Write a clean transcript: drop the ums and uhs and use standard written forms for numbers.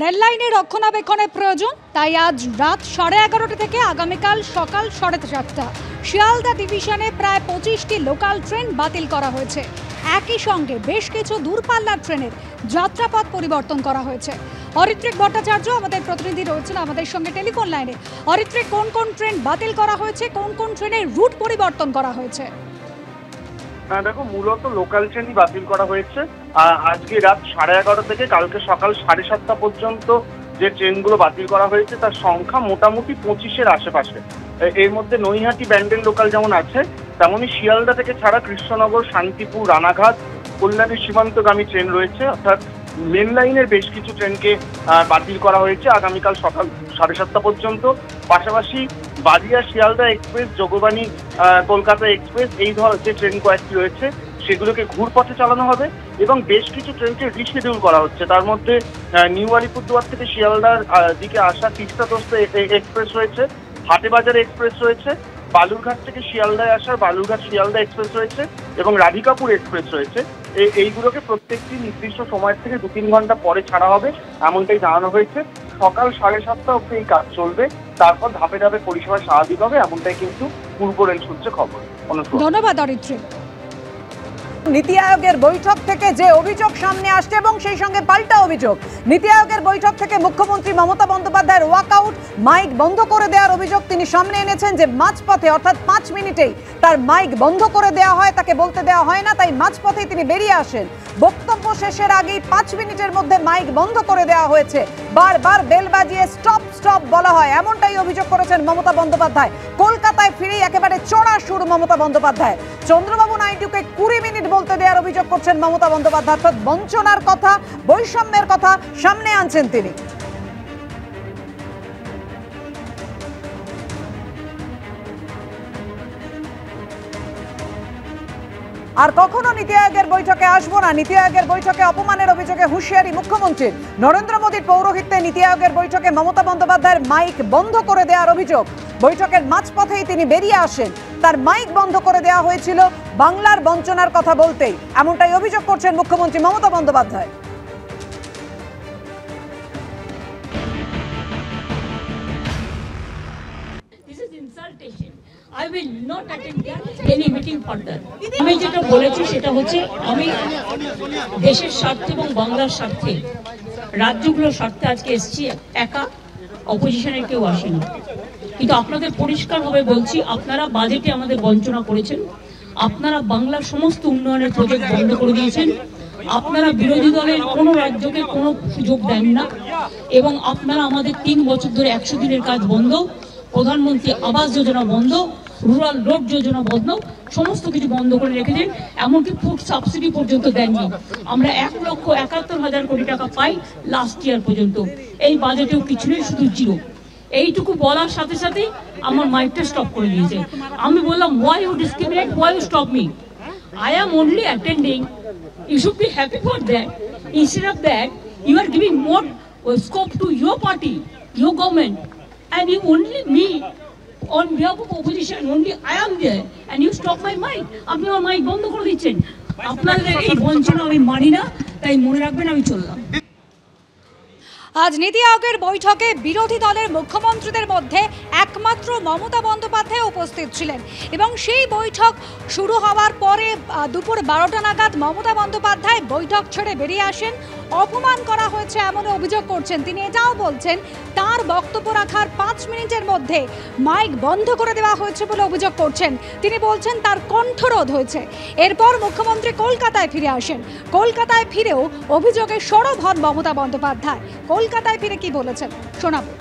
Rail লাইনে রক্ষণাবেক্ষণের প্রয়োজন, তাই আজ রাত 11:30 থেকে আগামীকাল সকাল 4:30 শিয়ালদা ডিভিশনে প্রায় 25টি লোকাল ট্রেন বাতিল করা হয়েছে। একই সঙ্গে বেশ কিছু দূরপাল্লার ট্রেনের যাত্রাপথ পরিবর্তন করা হয়েছে। অরিত্রিক ভট্টাচার্য আমাদের প্রতিনিধি রয়েছেন আমাদের সঙ্গে টেলিফোন লাইনে। অরিত্রিক, কোন কোন ট্রেন বাতিল করা হয়েছে, কোন কোন ট্রেনের রুট পরিবর্তন করা হয়েছে? দেখো, মূলত লোকাল ট্রেনই বাতিল করা হয়েছে। আজকে রাত 11:30 থেকে কালকে সকাল 7:30 পর্যন্ত যে ট্রেনগুলো বাতিল করা হয়েছে তার সংখ্যা মোটামুটি 25-এর আশেপাশে। এর মধ্যে নৈহাটি ব্যান্ডেল লোকাল যেমন আছে, তেমনই শিয়ালদা থেকে ছাড়া কৃষ্ণনগর, শান্তিপুর, রানাঘাট, কল্যাণী সীমান্তগামী ট্রেন রয়েছে। অর্থাৎ মেন লাইনের বেশ কিছু ট্রেনকে বাতিল করা হয়েছে আগামীকাল সকাল 7:30 পর্যন্ত। পাশাপাশি বাদিয়া শিয়ালদা এক্সপ্রেস, যোগবাণী কলকাতা এক্সপ্রেস, এই যে ট্রেন কয়েকটি রয়েছে সেগুলোকে ঘুরপথে চালানো হবে এবং বেশ কিছু ট্রেনকে রিশিডিউল করা হচ্ছে। তার মধ্যে নিউ আলিপুরদুয়ার থেকে শিয়ালদার দিকে আসা তিস্তা দোস্ত এক্সপ্রেস রয়েছে, হাটেবাজার এক্সপ্রেস রয়েছে, বালুরঘাট থেকে শিয়ালদায় আসার বালুরঘাট শিয়ালদা এক্সপ্রেস রয়েছে এবং রাধিকাপুর এক্সপ্রেস রয়েছে। এইগুলোকে প্রত্যেকটি নির্দিষ্ট সময়ের থেকে 2-3 ঘন্টা পরে ছাড়া হবে, এমনটাই জানানো হয়েছে। সকাল 7:30 অবধি এই কাজ চলবে, তারপর ধাপে ধাপে পরিষেবা স্বাভাবিক হবে, এমনটাই কিন্তু পূর্ব রেল সূত্রে খবর। ধন্যবাদ অরিত্রিক। নীতি আয়োগের বৈঠক থেকে যে অভিযোগ সামনে আসছে এবং সেই সঙ্গে পাল্টা অভিযোগ, নীতি আয়োগের বৈঠক থেকে মুখ্যমন্ত্রী মমতা বন্দ্যোপাধ্যায়ের ওয়াকআউট, মাইক বন্ধ করে দেওয়ার অভিযোগ তিনি সামনে এনেছেন। যে মাঝপথে অর্থাৎ 5 মিনিটেই তার মাইক বন্ধ করে দেওয়া হয়, তাকে বলতে দেওয়া হয় না, তাই মাঝপথেই তিনি বেরিয়ে আসেন। বক্তব্য শেষের আগেই 5 মিনিটের মধ্যে মাইক বন্ধ করে দেওয়া হয়েছে, বারবার বেল বাজিয়ে স্টপ স্টপ বলা হয়, এমনটাই অভিযোগ করেছেন মমতা বন্দ্যোপাধ্যায়। কলকাতায় ফিরেই একেবারে চড়া সুর মমতা বন্দ্যোপাধ্যায়। চন্দ্রবাবু নাইডুকে 20 মিনিট বলতে দেওয়ার অভিযোগ করছেন মমতা বন্দ্যোপাধ্যায়। অর্থাৎ বঞ্চনার কথা, বৈষম্যের কথা সামনে আনছেন তিনি। আর কখনো নীতি আয়োগের বৈঠকে আসবো না, নীতি আয়োগের বৈঠকে অপমানের অভিযোগে হুঁশিয়ারি মুখ্যমন্ত্রীর। নরেন্দ্র মোদীর পৌরোহিত্যে নীতি আয়োগের বৈঠকে মমতা বন্দ্যোপাধ্যায়ের মাইক বন্ধ করে দেওয়ার অভিযোগ। বৈঠকের মাঝপথেই তিনি বেরিয়ে আসেন, তার মাইক বন্ধ করে দেওয়া হয়েছিল বাংলার বঞ্চনার কথা বলতেই, এমনটাই অভিযোগ করছেন মুখ্যমন্ত্রী Mamata Bandyopadhyay. I will not attend any meeting further. আমি যেটা বলেছি সেটা হচ্ছে আমি দেশের স্বার্থে এবং বাংলার স্বার্থে, রাজ্যগুলোর স্বার্থে আজকে এসেছি, একা, অপোজিশনের কেউ আসেনি। কিন্তু আপনাদের পরিষ্কারভাবে বলছি, আপনারা বাজেটে আমাদের বঞ্চনা করেছেন, আপনারা বাংলার সমস্ত উন্নয়নের প্রজেক্ট বন্ধ করে দিয়েছেন, আপনারা বিরোধী দলের কোনো রাজ্যকে কোনো সুযোগ দেন না এবং আপনারা আমাদের 3 বছর ধরে 100 দিনের কাজ বন্ধ, প্রধানমন্ত্রী আবাস যোজনা বন্ধ, রুরাল রোড যোজনা বন্ধ, সমস্ত কিছু বন্ধ করে রেখেছেন। এমনকি ফুড সাবসিডি পর্যন্ত দেননি। আমরা 1,71,000 কোটি টাকা পাই লাস্ট ইয়ার পর্যন্ত, এই বাজেটেও কিছু নেই, শুধু জিরো। এইটুকু বলার সাথে সাথে আমার মাইকটা স্টপ করে দিয়েছে। আমি বললাম, why you discriminate, why you stop me? I am only attending, you should be happy for that. Instead of that, you are giving more scope to your party, your government, and you only me on behalf of opposition, only I am there, and you stop my mic. আপনি আমার mic বন্ধ করে দিচ্ছেন। আপনাদের এই বঞ্চনা আমি মানি না, তাই মনে রাখবেন আমি চললাম। আজ নীতি আয়োগের বৈঠকে বিরোধী দলের মুখ্যমন্ত্রীদের মধ্যে একমাত্র মমতা বন্দ্যোপাধ্যায় উপস্থিত ছিলেন এবং সেই বৈঠক শুরু হওয়ার পরে দুপুর 12টা নাগাদ মমতা বন্দ্যোপাধ্যায় বৈঠক ছেড়ে বেরিয়ে আসেন। অপমান করা হয়েছে এমন অভিযোগ করছেন তিনি। এটাও বলছেন তার বক্তব্য রাখার 5 মিনিটের মধ্যে মাইক বন্ধ করে দেওয়া হয়েছে বলে অভিযোগ করছেন তিনি। বলছেন তার কণ্ঠরোধ হয়েছে। এরপর মুখ্যমন্ত্রী কলকাতায় ফিরে আসেন। কলকাতায় ফিরেও অভিযোগে সরব হন মমতা বন্দ্যোপাধ্যায়। কলকাতায় ফিরে কি বলেছেন শোনাবো।